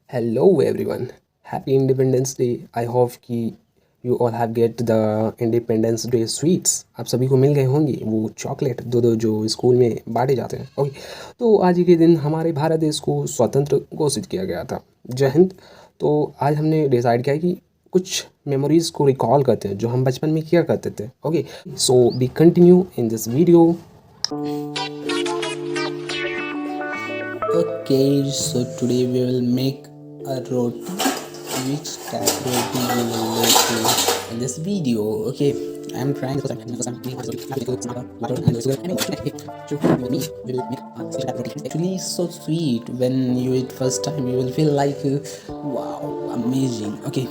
Hello everyone. Happy Independence Day. I hope कि you all have get the Independence Day sweets. आप सभी को मिल गए होंगे वो चॉकलेट दो दो जो स्कूल में बांटे जाते हैं। ओके, तो आज के दिन हमारे भारत देश को स्वतंत्र घोषित किया गया था। जय हिंद। तो आज हमने डिसाइड किया कि कुछ मेमोरीज को रिकॉल करते हैं जो हम बचपन में किया करते थे। Okay, so we continue in this video. Okay, so today we will make a roti. Which type roti we will make in this video? Okay, I'm trying because I'm first time making butter and sugar. I mean, so with me, we will make a special type of roti. It's actually so sweet when you eat first time. You will feel like wow, amazing. Okay,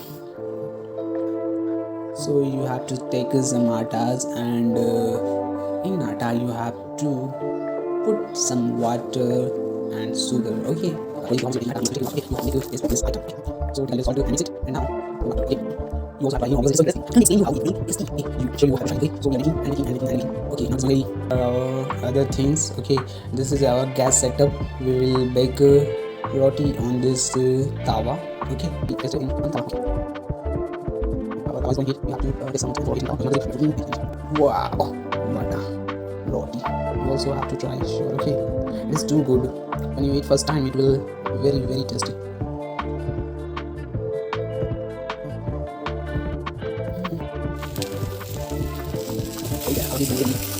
so you have to take some attas and in atta you have to put some water and sugar. Okay. This item. So tell us all to mix it and now okay. You also have to this. I can't explain you how it makes it. You show you how to try. So we are making. Okay, now some other things. Okay, this is our gas setup. We will bake roti on this tawa. Okay, just in one tawa. Our tawa is going to heat. We have to take some time for heating now. Wow, mata roti. You also have to try. Sure. Okay, it's too good. When you eat first time, it will very tasty. Oh yeah, how do you